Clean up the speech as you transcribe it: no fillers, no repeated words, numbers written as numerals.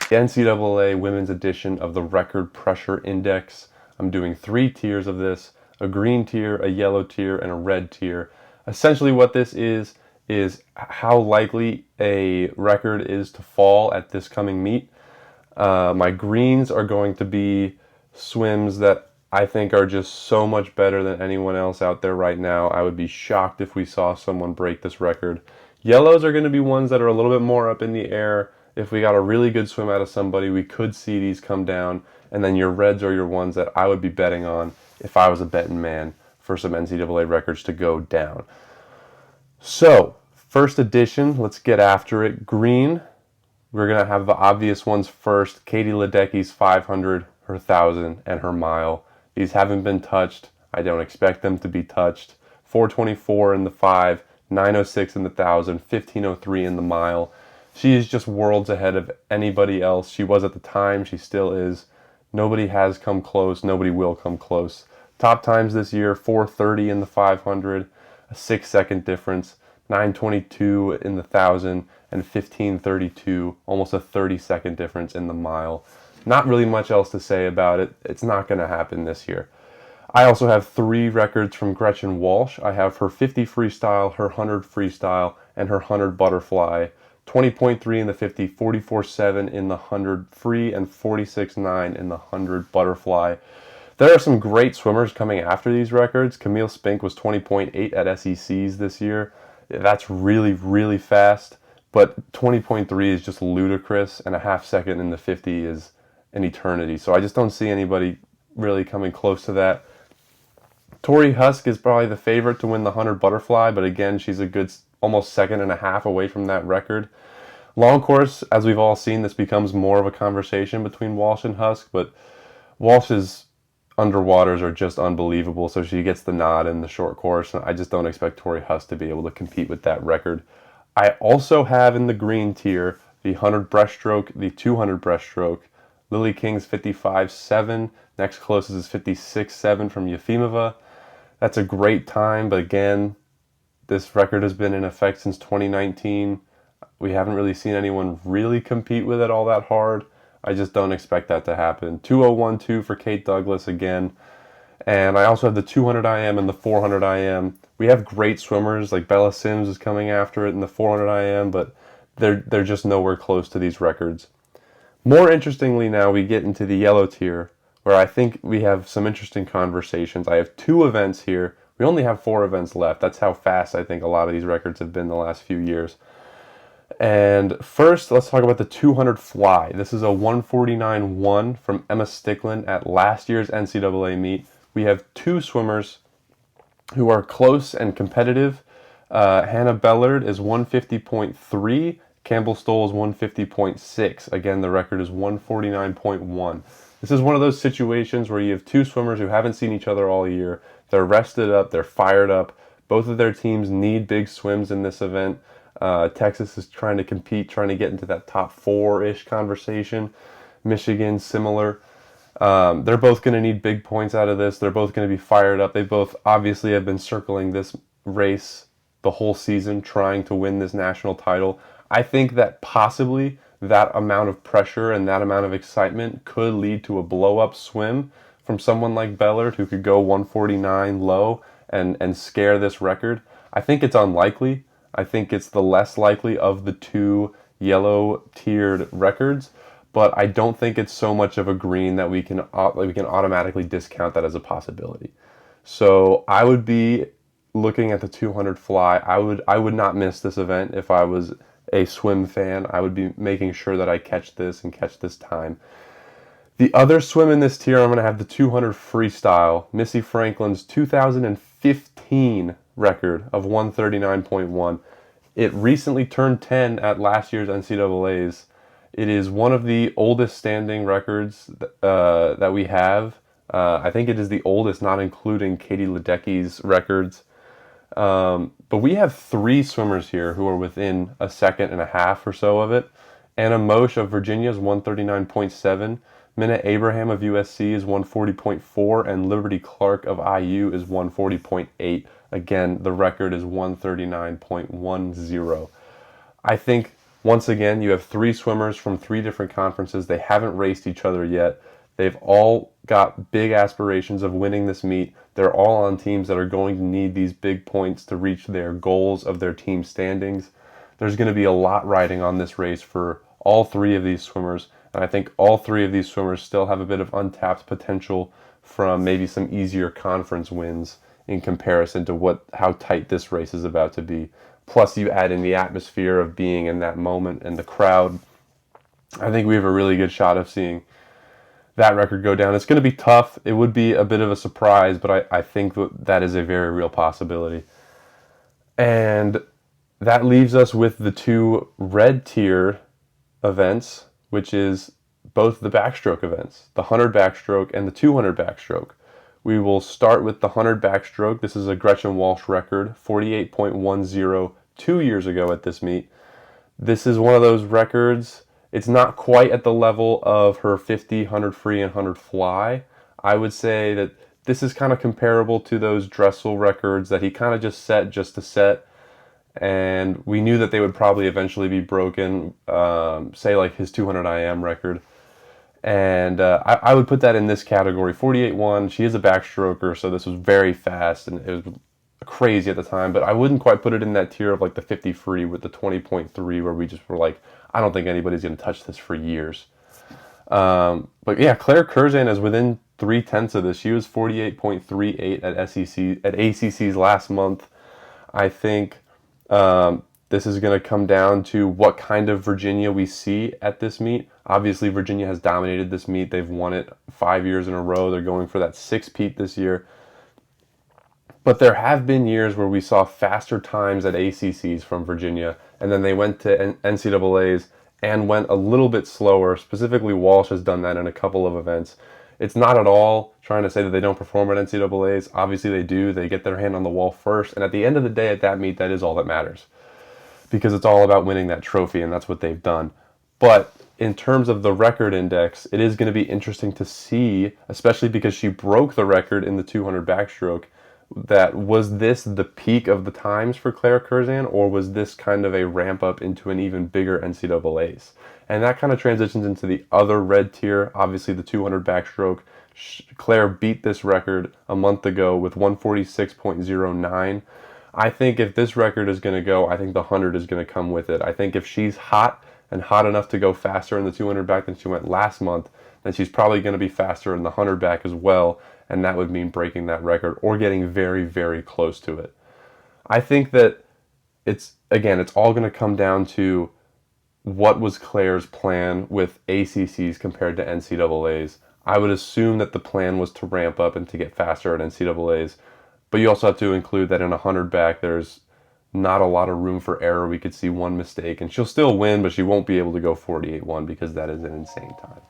the NCAA women's edition of the Record Pressure Index. I'm doing 3 tiers of this: a green tier, a yellow tier, and a red tier. Essentially what this is how likely a record is to fall at this coming meet. My greens are going to be swims that I think are just so much better than anyone else out there right now. I would be shocked if we saw someone break this record. Yellows are going to be ones that are a little bit more up in the air. If we got a really good swim out of somebody, we could see these come down. And then your reds are your ones that I would be betting on if I was a betting man for some NCAA records to go down. So, first edition, let's get after it. Green, we're going to have the obvious ones first. Katie Ledecky's 500, her 1,000, and her mile. These haven't been touched. I don't expect them to be touched. 424 in the 5, 906 in the 1,000, 1503 in the mile. She is just worlds ahead of anybody else. She was at the time. She still is. Nobody has come close. Nobody will come close. Top times this year: 430 in the 500, a 6-second difference. 922 in the 1,000, and 1532, almost a 30-second difference in the mile. Not really much else to say about it. It's not going to happen this year. I also have 3 records from Gretchen Walsh. I have her 50 freestyle, her 100 freestyle, and her 100 butterfly. 20.3 in the 50, 44.7 in the 100 free, and 46.9 in the 100 butterfly. There are some great swimmers coming after these records. Camille Spink was 20.8 at SECs this year. That's really, really fast, but 20.3 is just ludicrous, and a half second in the 50 is an eternity. So I just don't see anybody really coming close to that. Tori Husk is probably the favorite to win the 100 butterfly, but again, she's a good almost second and a half away from that record. Long course, as we've all seen, this becomes more of a conversation between Walsh and Husk, but Walsh's underwaters are just unbelievable, so she gets the nod in the short course. I just don't expect Tori Husk to be able to compete with that record. I also have in the green tier the 100 breaststroke, the 200 breaststroke. Lily King's 55.7. Next closest is 56.7 from Yefimova. That's a great time, but again, this record has been in effect since 2019. We haven't really seen anyone really compete with it all that hard. I just don't expect that to happen. 2:01.2 for Kate Douglas again. And I also have the 200 IM and the 400 IM. We have great swimmers, like Bella Sims is coming after it in the 400 IM, but they're just nowhere close to these records. More interestingly now, we get into the yellow tier, where I think we have some interesting conversations. I have 2 events here. We only have 4 events left. That's how fast I think a lot of these records have been the last few years. And first, let's talk about the 200 fly. This is a 149.1 from Emma Sticklin at last year's NCAA meet. We have 2 swimmers who are close and competitive. Hannah Bellard is 150.3. Campbell Stoll is 150.6. Again, the record is 149.1. This is one of those situations where you have 2 swimmers who haven't seen each other all year. They're rested up. They're fired up. Both of their teams need big swims in this event. Texas is trying to compete, trying to get into that top 4-ish conversation. Michigan, similar. They're both going to need big points out of this. They're both going to be fired up. They both obviously have been circling this race the whole season, trying to win this national title. I think that possibly that amount of pressure and that amount of excitement could lead to a blow-up swim from someone like Bellard, who could go 149 low and scare this record. I think it's unlikely. I think it's the less likely of the 2 yellow tiered records, but I don't think it's so much of a green that we can automatically discount that as a possibility. So I would be looking at the 200 fly. I would not miss this event if I was a swim fan. I would be making sure that I catch this and catch this time. The other swim in this tier, I'm going to have the 200 freestyle. Missy Franklin's 2015 record of 139.1. It recently turned 10 at last year's NCAAs. It is one of the oldest standing records that we have. I think it is the oldest, not including Katie Ledecky's records. But we have 3 swimmers here who are within a second and a half or so of it. Anna Mosh of Virginia is 139.7. Minna Abraham of USC is 140.4, and Liberty Clark of IU is 140.8. Again, the record is 139.10. I think Once again, you have three swimmers from three different conferences. They haven't raced each other yet. They've all got big aspirations of winning this meet. They're all on teams that are going to need these big points to reach their goals of their team standings. There's going to be a lot riding on this race for all three of these swimmers, and I think all three of these swimmers still have a bit of untapped potential from maybe some easier conference wins in comparison to how tight this race is about to be. Plus, you add in the atmosphere of being in that moment and the crowd. I think we have a really good shot of seeing that record go down. It's going to be tough. It would be a bit of a surprise, but I think that is a very real possibility. And that leaves us with the two red tier events, which is both the backstroke events, the 100 backstroke and the 200 backstroke. We will start with the 100 backstroke. This is a Gretchen Walsh record, 48.10 2 years ago at this meet. This is one of those records. It's not quite at the level of her 50, 100 free, and 100 fly. I would say that this is kind of comparable to those Dressel records that he kind of just set just to set. And we knew that they would probably eventually be broken, say like his 200 IM record. And I would put that in this category, 48.1. She is a backstroker, so this was very fast, and it was crazy at the time, but I wouldn't quite put it in that tier of like the 50 free with the 20.3 where we just were like, I don't think anybody's going to touch this for years. But yeah, Claire Curzan is within 0.3 of this. She was 48.38 at ACC's last month. I think this is going to come down to what kind of Virginia we see at this meet. Obviously, Virginia has dominated this meet. They've won it 5 years in a row. They're going for that 6th this year. But there have been years where we saw faster times at ACCs from Virginia, and then they went to NCAAs and went a little bit slower. Specifically, Walsh has done that in a couple of events. It's not at all trying to say that they don't perform at NCAAs. Obviously, they do. They get their hand on the wall first, and at the end of the day at that meet, that is all that matters, because it's all about winning that trophy, and that's what they've done. But in terms of the record index, it is going to be interesting to see, especially because she broke the record in the 200 backstroke, that was this the peak of the times for Claire Curzan, or was this kind of a ramp up into an even bigger NCAAs? And that kind of transitions into the other red tier, obviously the 200 backstroke. Claire beat this record a month ago with 146.09. I think if this record is going to go, I think the 100 is going to come with it. I think if she's hot and hot enough to go faster in the 200 back than she went last month, then she's probably going to be faster in the 100 back as well, and that would mean breaking that record or getting very, very close to it. I think that it's all going to come down to what was Claire's plan with ACCs compared to NCAAs. I would assume that the plan was to ramp up and to get faster at NCAAs, but you also have to include that in a 100 back, there's not a lot of room for error. We could see one mistake, and she'll still win, but she won't be able to go 48.1 because that is an insane time.